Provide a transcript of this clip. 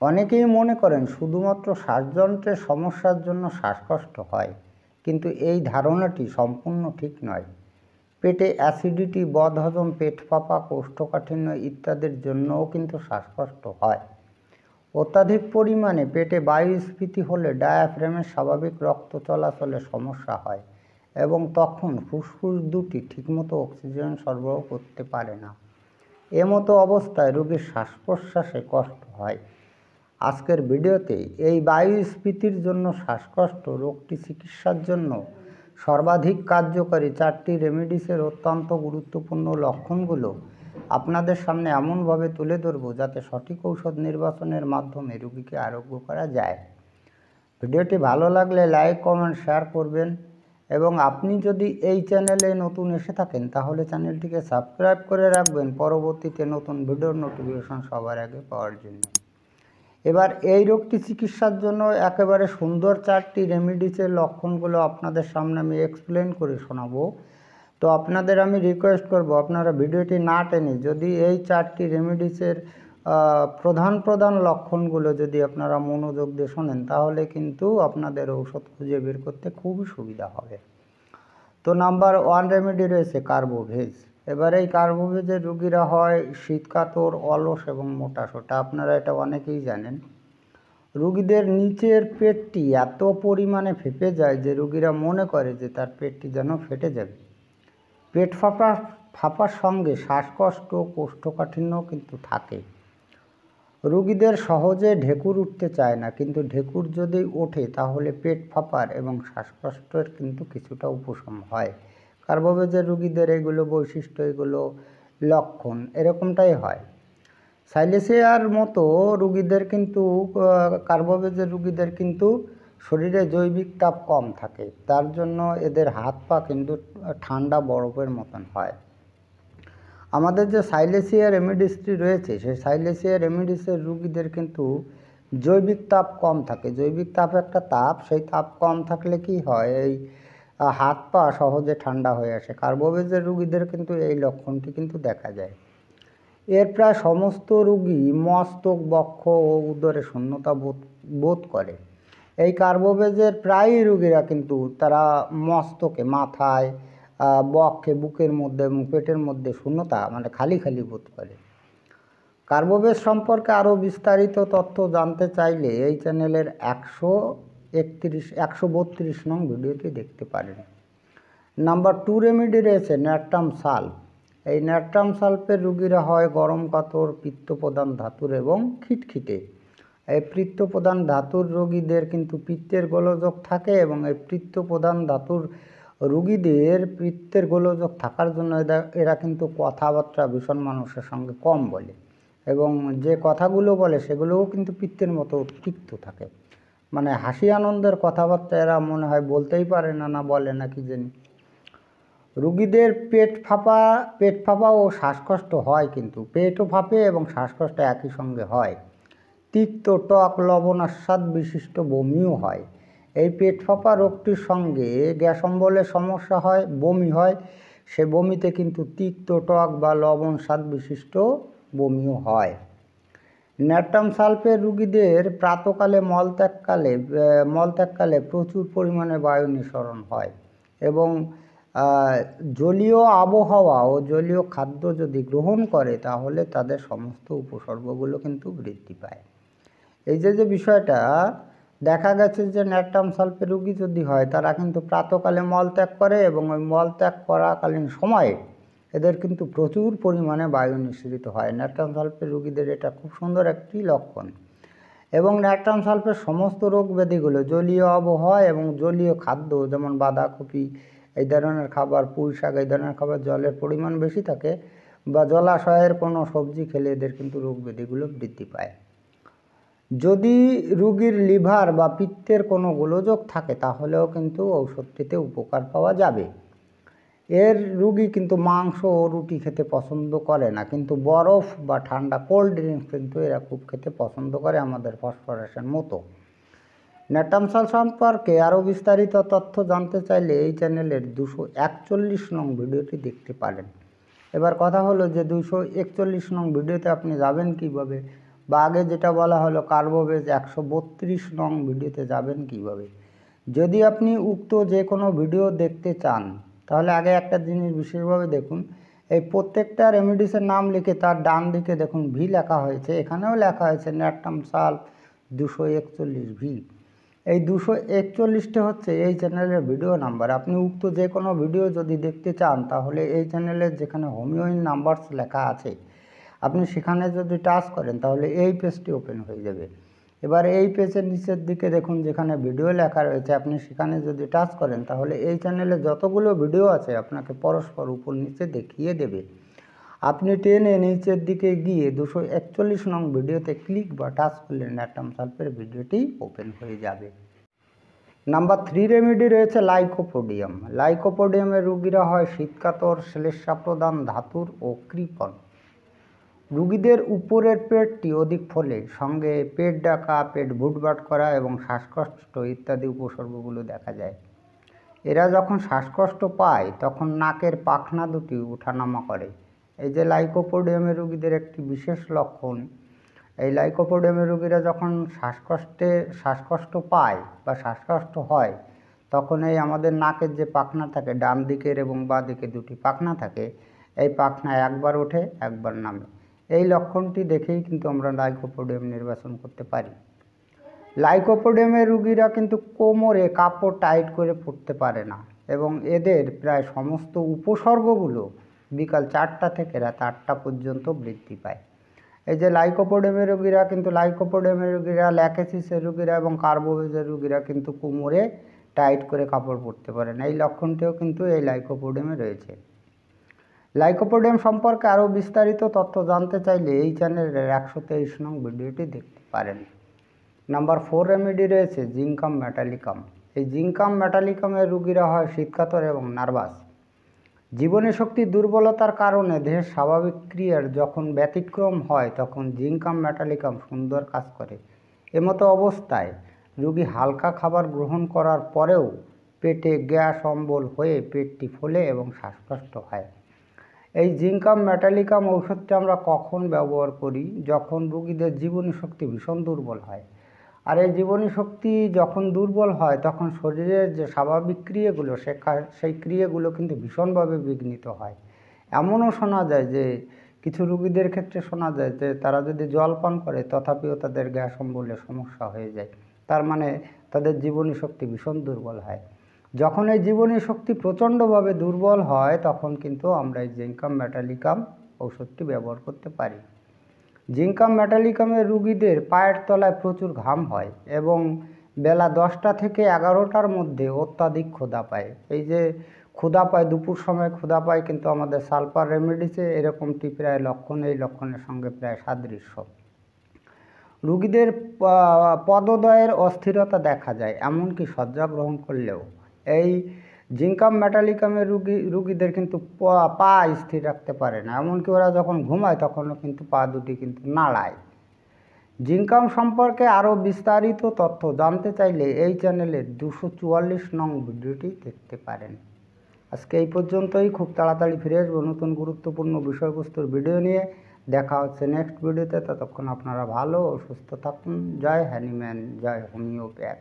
অনেকেই মনে করেন শুধুমাত্র শ্বাসযন্ত্রের সমস্যার জন্য শ্বাসকষ্ট হয়, কিন্তু এই ধারণাটি সম্পূর্ণ ঠিক নয়। পেটে অ্যাসিডিটি, বদহজম, পেট ফাঁপা, কোষ্ঠকাঠিন্য ইত্যাদির জন্যও কিন্তু শ্বাসকষ্ট হয়। অত্যাধিক পরিমাণে পেটে বায়ুস্ফীতি হলে ডায়াফ্রামের স্বাভাবিক রক্ত চলাচলে সমস্যা হয় এবং তখন ফুসফুস দুটি ঠিকমতো অক্সিজেন সরবরাহ করতে পারে না। এমতো অবস্থায় রোগীর শ্বাস প্রশ্বাসে কষ্ট হয়। আজকের ভিডিওতে এই বায়ুস্ফীতির জন্য শ্বাসকষ্ট রোগটি চিকিৎসার জন্য সর্বাধিক কার্যকারী 4টি রেমেডিসের অত্যন্ত গুরুত্বপূর্ণ লক্ষণগুলো আপনাদের সামনে এমনভাবে তুলে ধরব যাতে সঠিক ঔষধ নির্বাচনের মাধ্যমে রোগীকে আরোগ্য করা যায়। ভিডিওটি ভালো লাগলে লাইক, কমেন্ট, শেয়ার করবেন এবং আপনি যদি এই চ্যানেলে নতুন এসে থাকেন তাহলে চ্যানেলটিকে সাবস্ক্রাইব করে রাখবেন পরবর্তীতে নতুন ভিডিওর নোটিফিকেশন সবার আগে পাওয়ার জন্য। এবার এই রোগটি চিকিৎসার জন্য একেবারে সুন্দর 4টি রেমেডিসের লক্ষণগুলো আপনাদের সামনে আমি এক্সপ্লেন করে শোনাবো। তো আপনাদের আমি রিকোয়েস্ট করব আপনারা ভিডিওটি না টেনে যদি এই 4টি রেমেডিসের প্রধান লক্ষণগুলো যদি আপনারা মনোযোগ দিয়ে শোনেন তাহলে কিন্তু আপনাদের ঔষধ খুঁজে বের করতে খুবই সুবিধা হবে। তো নাম্বার 1 রেমেডি রয়েছে কার্বোভেজ। এবার এই কার্বোভেজের রোগীরা হয় শীতকাতর, অলস এবং মোটাসোটা। আপনারা এটা অনেকেই জানেন। রোগীদের নিচের পেটটি এত পরিমাণে ফেঁপে যায় যে রোগীরা মনে করে যে তার পেটটি যেন ফেটে যাবে। পেট ফাঁপার সঙ্গে শ্বাসকষ্ট, কোষ্ঠকাঠিন্য কিন্তু থাকে। রোগীদের সহজে ঢেকুর উঠতে চায় না, কিন্তু ঢেকুর যদি ওঠে তাহলে পেট ফাঁপার এবং শ্বাসকষ্টের কিন্তু কিছুটা উপশম হয়। কার্বোভেজের রোগীদের এগুলো বৈশিষ্ট্য, এগুলো লক্ষণ এরকমটাই হয়। সাইলেসিয়ার মতো রোগীদের কিন্তু কার্বোভেজের রোগীদের কিন্তু শরীরে জৈবিক তাপ কম থাকে, তার জন্য এদের হাত পা কিন্তু ঠান্ডা বরফের মতন হয়। আমাদের যে সাইলেসিয়া রেমেডিসটি রয়েছে সেই সাইলেসিয়া রেমেডিসের রোগীদের কিন্তু জৈবিক তাপ কম থাকে। জৈবিক তাপ একটা তাপ, সেই তাপ কম থাকলে কি হয়, এই হাত পা সহজে ঠান্ডা হয়ে আসে। কার্বোভেজের রোগীদের কিন্তু এই লক্ষণটি কিন্তু দেখা যায়। এর প্রায় সমস্ত রোগী মস্তক, বক্ষ ও উদরে শূন্যতা বোধ করে। এই কার্বোভেজের প্রায় রোগীরা কিন্তু তারা মস্তকে, মাথায়, বক্ষে, বুকের মধ্যে এবং পেটের মধ্যে শূন্যতা মানে খালি খালি বোধ করে। কার্বোভেজ সম্পর্কে আরও বিস্তারিত তথ্য জানতে চাইলে এই চ্যানেলের 132 নং ভিডিওটি দেখতে পারেন। নাম্বার 2 রেমেডি রয়েছে ন্যাট্রাম সাল্প। এই ন্যাট্রাম সাল্পের রোগীরা হয় গরম কাতর, পিত্তপ্রধান ধাতুর এবং খিটখিটে। এই পিত্তপ্রধান ধাতুর রোগীদের কিন্তু পিত্তের গোলযোগ থাকে এবং এই পিত্তপ্রধান ধাতুর রোগীদের পিত্তের গোলযোগ থাকার জন্য এরা কিন্তু কথাবার্তা ভীষণ মানুষের সঙ্গে কম বলে এবং যে কথাগুলো বলে সেগুলোও কিন্তু পিত্তের মতো তিক্ত থাকে। মানে হাসি আনন্দের কথাবার্তা এরা মনে হয় বলতেই পারে না, না বলে না কি জানি। রোগীদের পেট ফাঁপা ও শ্বাসকষ্ট হয়, কিন্তু পেটও ফাঁপে এবং শ্বাসকষ্ট একই সঙ্গে হয়। তিক্ত, টক, লবণাস্বাদ বিশিষ্ট বমিও হয়। এই পেট ফাঁপা রোগটির সঙ্গে গ্যাস অম্বলের সমস্যা হয়, বমি হয়। সে বমিতে কিন্তু তিক্ত, টক বা লবণ স্বাদ বিশিষ্ট বমিও হয়। ন্যাট্রাম সালফের রোগীদের প্রাতকালে মলত্যাগকালে প্রচুর পরিমাণে বায়ু নিঃসরণ হয় এবং জলীয় আবহাওয়া ও জলীয় খাদ্য যদি গ্রহণ করে তাহলে তাদের সমস্ত উপসর্গগুলো কিন্তু বৃদ্ধি পায়। এই যে বিষয়টা দেখা গেছে যে ন্যাট্রাম সালফের রোগী যদি হয় তারা কিন্তু প্রাতকালে মলত্যাগ করে এবং ওই মলত্যাগ করাকালীন সময়ে এদের কিন্তু প্রচুর পরিমাণে বায়ু নিঃসৃত হয়। ন্যাট্রাম সালফের রোগীদের এটা খুব সুন্দর একটি লক্ষণ। এবং ন্যাট্রাম সালফের সমস্ত রোগ ব্যাধিগুলো জলীয় আবহাওয়া এবং জলীয় খাদ্য, যেমন বাঁধাকপি এই ধরনের খাবার, পুঁই শাক এই ধরনের খাবার জলের পরিমাণ বেশি থাকে বা জলাশয়ের কোনো সবজি খেলে এদের কিন্তু রোগ ব্যাধিগুলো বৃদ্ধি পায়। যদি রোগীর লিভার বা পিত্তের কোনো গোলযোগ থাকে তাহলেও কিন্তু ঔষধটিতে উপকার পাওয়া যাবে। এর রোগী কিন্তু মাংস ও রুটি খেতে পছন্দ করে না, কিন্তু বরফ বা ঠান্ডা কোল্ড ড্রিঙ্কস কিন্তু এরা খুব খেতে পছন্দ করে, আমাদের ফসফরাসের মতো। ন্যাট্রাম সালফ সম্পর্কে আরও বিস্তারিত তথ্য জানতে চাইলে এই চ্যানেলের 241 নং ভিডিওটি দেখতে পারেন। এবার কথা হলো যে 241 নং ভিডিওতে আপনি যাবেন কিভাবে বা আগে যেটা বলা হলো কার্বোভেজ 132 নং ভিডিওতে যাবেন কিভাবে। যদি আপনি উক্ত যে কোনো ভিডিও দেখতে চান তাহলে আগে একটা জিনিস বিশেষভাবে দেখুন, এই প্রত্যেকটা রেমেডিসের নাম লিখে তার ডান দিকে দেখুন ভি লেখা হয়েছে, এখানেও লেখা হয়েছে ন্যাট্রাম সাল্ফ 241 ভি। এই 241টা হচ্ছে এই চ্যানেলের ভিডিও নাম্বার। আপনি উক্ত যে কোনো ভিডিও যদি দেখতে চান তাহলে এই চ্যানেলের যেখানে হোমিওইন নাম্বারস লেখা আছে আপনি সেখানে যদি টাচ করেন তাহলে এই পেজটি ওপেন হয়ে যাবে। এবার এই পেজের নিচের দিকে দেখুন যেখানে ভিডিও লেখা রয়েছে, আপনি সেখানে যদি টাচ করেন তাহলে এই চ্যানেলে যতগুলো ভিডিও আছে আপনাকে পরস্পর উপর নিচে দেখিয়ে দেবে। আপনি টেনে নিচের দিকে গিয়ে 241 নং ভিডিওতে ক্লিক বা টাচ করলে ন্যাট্রাম সালফের ভিডিওটি ওপেন হয়ে যাবে। নাম্বার 3 রেমেডি রয়েছে লাইকোপোডিয়াম। লাইকোপোডিয়ামের রোগীরা হয় শীতকাতর, শ্লেষ্মা প্রদান ধাতুর ও কৃপণ। রোগীদের উপরের পেটটি অধিক ফলে সঙ্গে পেট ডাকা, পেট ভুটভাট করা এবং শ্বাসকষ্ট ইত্যাদি উপসর্গগুলো দেখা যায়। এরা যখন শ্বাসকষ্ট পায় তখন নাকের পাখনা দুটি ওঠানামা করে। এই যে লাইকোপোডিয়ামের রোগীদের একটি বিশেষ লক্ষণ, এই লাইকোপোডিয়ামের রোগীরা যখন শ্বাসকষ্ট পায় বা শ্বাসকষ্ট হয় তখন এই আমাদের নাকের যে পাখনা থাকে, ডান দিকের এবং বাঁ দিকে দুটি পাখনা থাকে, এই পাখনা একবার ওঠে একবার নামে। এই লক্ষণটি দেখেই কিন্তু আমরা লাইকোপোডিয়াম নির্বাচন করতে পারি। লাইকোপোডিয়ামের রোগীরা কিন্তু কোমরে কাপড় টাইট করে পড়তে পারে না এবং এদের প্রায় সমস্ত উপসর্গগুলো বিকাল 4টা থেকে রাত 8টা পর্যন্ত বৃদ্ধি পায়। এই যে লাইকোপোডিয়ামের রোগীরা কিন্তু ল্যাকেসিসের রোগীরা এবং কার্বোভেজের রোগীরা কিন্তু কোমরে টাইট করে কাপড় পরতে পারে না। এই লক্ষণটিও কিন্তু এই লাইকোপোডিয়ামে রয়েছে। লাইকোপোডিয়াম সম্পর্কে আরও বিস্তারিত তথ্য জানতে চাইলে এই চ্যানেলের 123 নং ভিডিওটি দেখতে পারেন। নাম্বার 4 রেমেডি রয়েছে জিঙ্কাম মেটালিকাম। এই জিঙ্কাম মেটালিকামের রোগীরা হয় শীতকাতর এবং নার্ভাস। জীবনী শক্তির দুর্বলতার কারণে দেহের স্বাভাবিক ক্রিয়ার যখন ব্যতিক্রম হয় তখন জিঙ্কাম মেটালিকাম সুন্দর কাজ করে। এমতো অবস্থায় রোগী হালকা খাবার গ্রহণ করার পরেও পেটে গ্যাস অম্বল হয়ে পেটটি ফোলে এবং শ্বাসকষ্ট হয়। এই জিঙ্কাম মেটালিকাম ঔষধটি আমরা কখন ব্যবহার করি? যখন রোগীদের জীবনী শক্তি ভীষণ দুর্বল হয়। আর এই জীবনী শক্তি যখন দুর্বল হয় তখন শরীরের যে স্বাভাবিক ক্রিয়াগুলো সেই ক্রিয়াগুলো কিন্তু ভীষণভাবে বিঘ্নিত হয়। এমনও শোনা যায় যে কিছু রোগীদের ক্ষেত্রে শোনা যায় যে তারা যদি জল পান করে তথাপিও তাদের গ্যাস অম্বলের সমস্যা হয়ে যায়। তার মানে তাদের জীবনী শক্তি ভীষণ দুর্বল হয়। যখন এই জীবনী শক্তি প্রচণ্ডভাবে দুর্বল হয় তখন কিন্তু আমরা এই জিঙ্কাম মেটালিকাম ঔষধটি ব্যবহার করতে পারি। জিঙ্কাম মেটালিকামের রোগীদের পায়ের তলায় প্রচুর ঘাম হয় এবং বেলা 10টা থেকে 11টার মধ্যে অত্যাধিক ক্ষুধা পায়। এই যে ক্ষুধা পায়, দুপুর সময় ক্ষুধা পায়, কিন্তু আমাদের সালফার রেমেডিসে এরকমটি প্রায় এই লক্ষণের সঙ্গে প্রায় সাদৃশ্য। রোগীদের পদদ্বয়ের অস্থিরতা দেখা যায়, এমনকি শয্যা গ্রহণ করলেও। এই জিঙ্কাম মেটালিকামের রোগীদের কিন্তু পা স্থির রাখতে পারে না, এমনকি ওরা যখন ঘুমায় তখনও কিন্তু পা দুটি কিন্তু নাড়ায়। জিঙ্কাম সম্পর্কে আরও বিস্তারিত তথ্য জানতে চাইলে এই চ্যানেলের 244 নং ভিডিওটি দেখতে পারেন। আজকে এই পর্যন্তই। খুব তাড়াতাড়ি ফিরে আসবো নতুন গুরুত্বপূর্ণ বিষয়বস্তুর ভিডিও নিয়ে। দেখা হচ্ছে নেক্সট ভিডিওতে। ততক্ষণ আপনারা ভালো ও সুস্থ থাকুন। জয় হ্যানিম্যান, জয় হোমিওপ্যাথ।